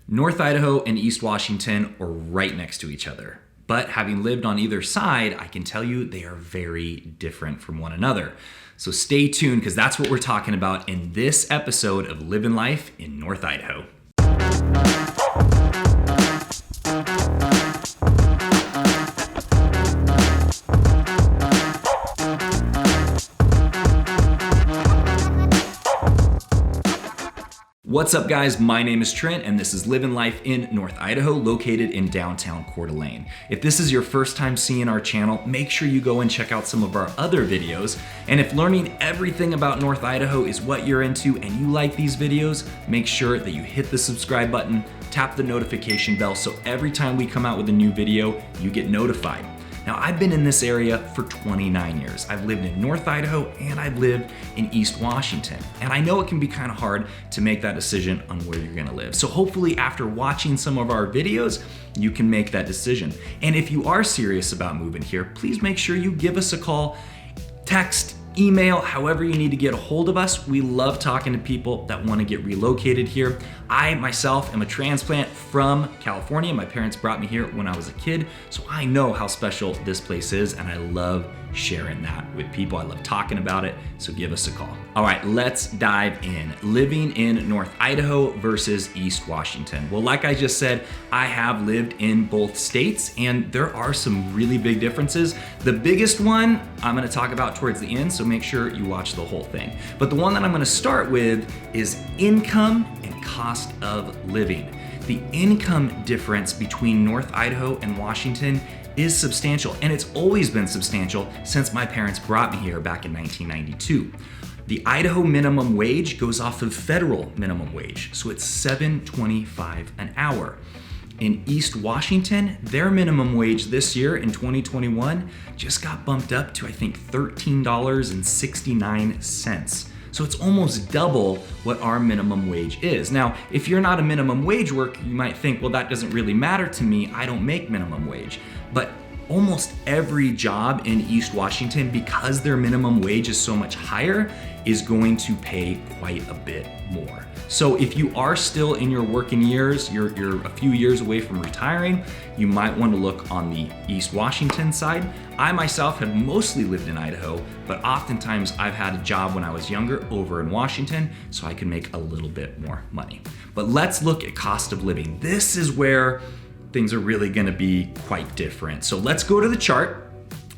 North Idaho and East Washington are right next to each other. But having lived on either side, I can tell you they are very different from one another. So stay tuned because that's what we're talking about in this episode of Living Life in North Idaho. What's up guys, my name is Trent and this is Living Life in North Idaho, located in downtown Coeur d'Alene. If this is your first time seeing our channel, make sure you go and check out some of our other videos. And if learning everything about North Idaho is what you're into and you like these videos, make sure that you hit the subscribe button, tap the notification bell so every time we come out with a new video, you get notified. Now, I've been in this area for 29 years. I've lived in North Idaho and I've lived in East Washington. And I know it can be kind of hard to make that decision on where you're gonna live. So hopefully after watching some of our videos, you can make that decision. And if you are serious about moving here, please make sure you give us a call, text, email, however you need to get a hold of us. We love talking to people that want to get relocated here. I myself am a transplant from California. My parents brought me here when I was a kid, so I know how special this place is and I love sharing that with people. I love talking about it, so give us a call. All right, let's dive in. Living in North Idaho versus East Washington. Well, like I just said, I have lived in both states and there are some really big differences. The biggest one I'm gonna talk about towards the end, so make sure you watch the whole thing. But the one that I'm gonna start with is income and cost of living. The income difference between North Idaho and Washington is substantial, and it's always been substantial since my parents brought me here back in 1992. The Idaho minimum wage goes off of federal minimum wage, so it's $7.25 an hour. In East Washington, their minimum wage this year in 2021 just got bumped up to I think $13.69. So it's almost double what our minimum wage is. Now, if you're not a minimum wage worker, you might think, well, that doesn't really matter to me. I don't make minimum wage. But almost every job in East Washington, because their minimum wage is so much higher, is going to pay quite a bit more. So if you are still in your working years, you're a few years away from retiring, you might want to look on the East Washington side. I myself have mostly lived in Idaho, but oftentimes I've had a job when I was younger over in Washington, so I can make a little bit more money. But let's look at cost of living. This is where things are really gonna be quite different. So let's go to the chart.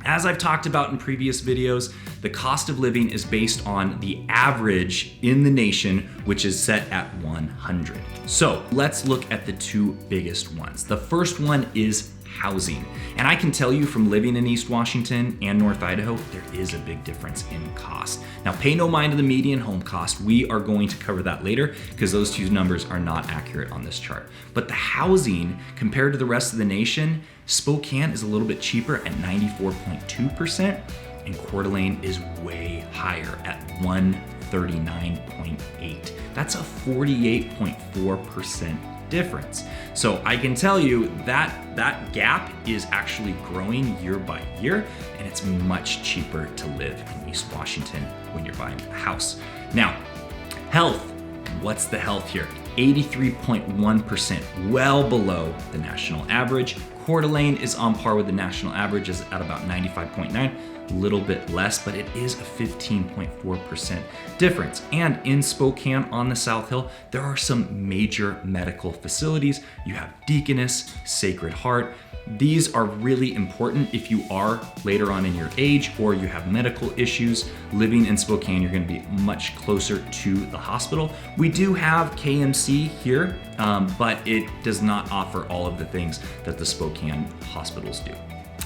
As I've talked about in previous videos, the cost of living is based on the average in the nation, which is set at 100. So let's look at the two biggest ones. The first one is housing. And I can tell you from living in East Washington and North Idaho, there is a big difference in cost. Now pay no mind to the median home cost. We are going to cover that later because those two numbers are not accurate on this chart. But the housing compared to the rest of the nation, Spokane is a little bit cheaper at 94.2%, and Coeur d'Alene is way higher at 139.8. That's a 48.4% difference. So I can tell you that that gap is actually growing year by year, and it's much cheaper to live in East Washington when you're buying a house. Now, health. What's the health here? 83.1%, well below the national average. Coeur d'Alene is on par with the national average at about 95.9, a little bit less, but it is a 15.4% difference. And in Spokane on the South Hill, there are some major medical facilities. You have Deaconess, Sacred Heart. These are really important if you are later on in your age or you have medical issues. Living in Spokane, you're gonna be much closer to the hospital. We do have KMC here, but it does not offer all of the things that the Spokane hospitals do.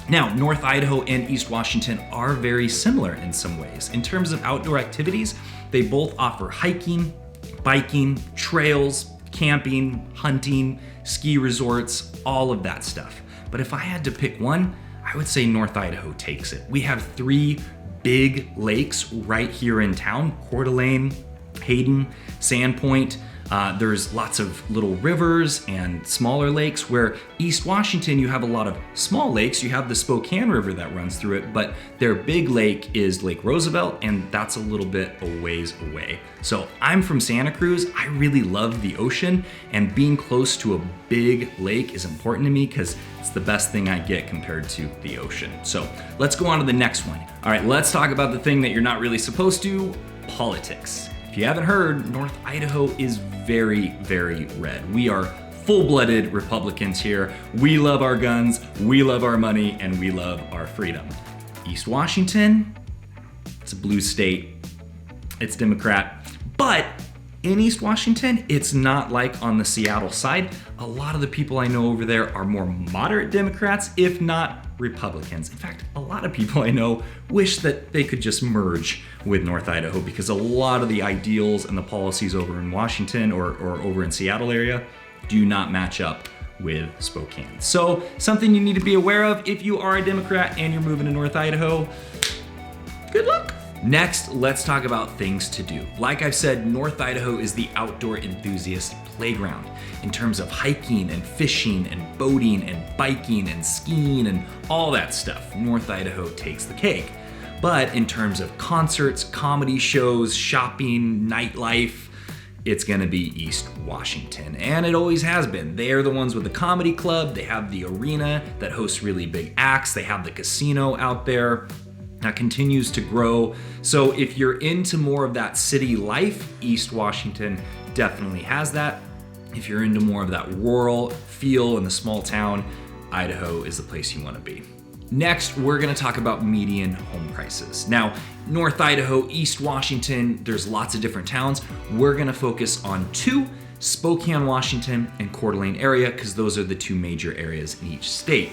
Now, North Idaho and East Washington are very similar in some ways. In terms of outdoor activities, they both offer hiking, biking, trails, camping, hunting, ski resorts, all of that stuff. But if I had to pick one, I would say North Idaho takes it. We have 3 big lakes right here in town: Coeur d'Alene, Hayden, Sandpoint, There's lots of little rivers and smaller lakes, where East Washington, you have a lot of small lakes. You have the Spokane River that runs through it, but their big lake is Lake Roosevelt, and that's a little bit a ways away. So I'm from Santa Cruz. I really love the ocean, and being close to a big lake is important to me because it's the best thing I get compared to the ocean. So let's go on to the next one. All right, let's talk about the thing that you're not really supposed to, politics. If you haven't heard, North Idaho is very, very red. We are full-blooded Republicans here. We love our guns, we love our money, and we love our freedom. East Washington, it's a blue state. It's Democrat. But in East Washington, it's not like on the Seattle side. A lot of the people I know over there are more moderate Democrats, if not Republicans. In fact, a lot of people I know wish that they could just merge with North Idaho, because a lot of the ideals and the policies over in Washington or over in Seattle area do not match up with Spokane. So something you need to be aware of if you are a Democrat and you're moving to North Idaho. Good luck. Next, let's talk about things to do. Like I've said, North Idaho is the outdoor enthusiast playground in terms of hiking and fishing and boating and biking and skiing and all that stuff. North Idaho takes the cake. But in terms of concerts, comedy shows, shopping, nightlife, it's gonna be East Washington, and it always has been. They're the ones with the comedy club. They have the arena that hosts really big acts. They have the casino out there that continues to grow. So if you're into more of that city life, East Washington definitely has that. If you're into more of that rural feel in the small town, Idaho is the place you want to be. Next, we're going to talk about median home prices. Now, North Idaho, East Washington, there's lots of different towns. We're going to focus on two, Spokane, Washington, and Coeur d'Alene area, because those are the two major areas in each state.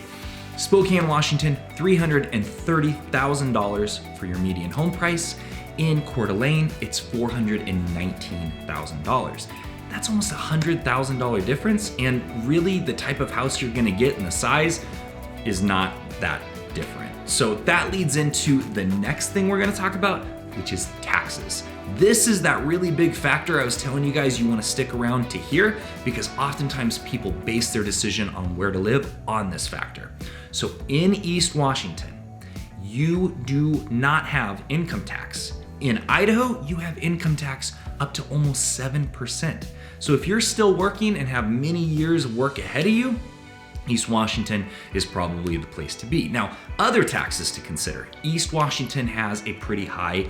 Spokane, Washington, $330,000 for your median home price. In Coeur d'Alene, it's $419,000. That's almost $100,000 difference, and really the type of house you're gonna get and the size is not that different. So that leads into the next thing we're gonna talk about, which is taxes. This is that really big factor I was telling you guys you want to stick around to hear, because oftentimes people base their decision on where to live on this factor. So in East Washington, you do not have income tax. In Idaho, you have income tax up to almost 7%. So if you're still working and have many years of work ahead of you, East Washington is probably the place to be. Now, other taxes to consider. East Washington has a pretty high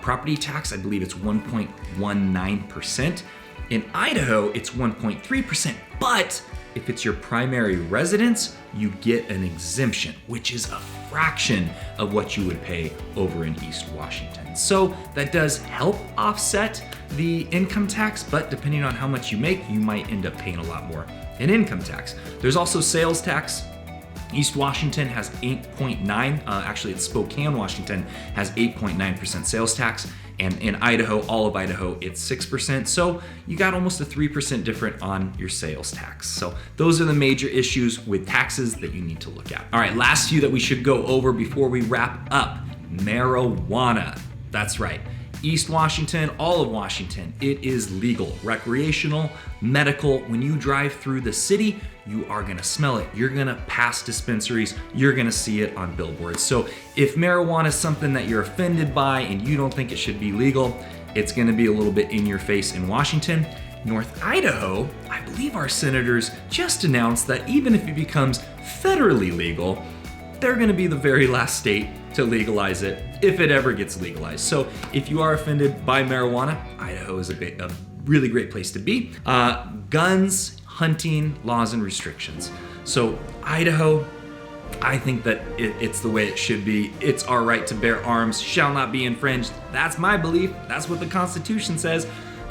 property tax. I believe it's 1.19%. In Idaho, it's 1.3%, but if it's your primary residence, you get an exemption, which is a fraction of what you would pay over in East Washington. So that does help offset the income tax, but depending on how much you make, you might end up paying a lot more in income tax. There's also sales tax. East Washington has 8.9, actually it's Spokane, Washington has 8.9% sales tax. And in Idaho, all of Idaho, it's 6%. So you got almost a 3% different on your sales tax. So those are the major issues with taxes that you need to look at. All right, last few that we should go over before we wrap up. Marijuana. That's right. East Washington, all of Washington, it is legal, recreational, medical. When you drive through the city, you are gonna smell it. You're gonna pass dispensaries. You're gonna see it on billboards. So if marijuana is something that you're offended by and you don't think it should be legal, it's gonna be a little bit in your face in Washington. North Idaho, I believe our senators just announced that even if it becomes federally legal, they're gonna be the very last state to legalize it if it ever gets legalized. So if you are offended by marijuana, Idaho is a really great place to be. Guns, hunting, laws and restrictions. So Idaho, I think that it's the way it should be. It's our right to bear arms, shall not be infringed. That's my belief. That's what the Constitution says.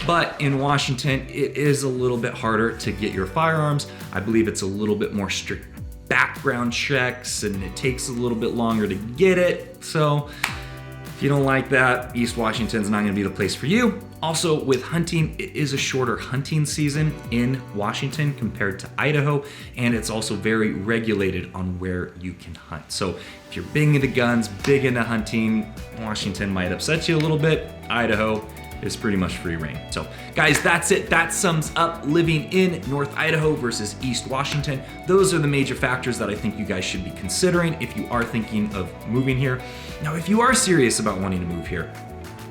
But in Washington, it is a little bit harder to get your firearms. I believe it's a little bit more strict background checks and it takes a little bit longer to get it. So if you don't like that, East Washington's not gonna be the place for you. Also with hunting, it is a shorter hunting season in Washington compared to Idaho, and it's also very regulated on where you can hunt. So if you're big into guns, big into hunting, Washington might upset you a little bit. Idaho, is pretty much free reign. So guys, that's it. That sums up living in North Idaho versus East Washington. Those are the major factors that I think you guys should be considering if you are thinking of moving here. Now, if you are serious about wanting to move here,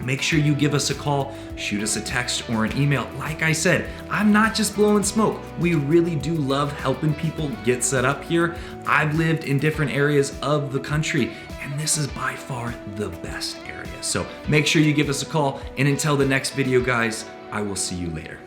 make sure you give us a call, shoot us a text or an email. Like I said, I'm not just blowing smoke. We really do love helping people get set up here. I've lived in different areas of the country, and this is by far the best area. So make sure you give us a call, and until the next video, guys, I will see you later.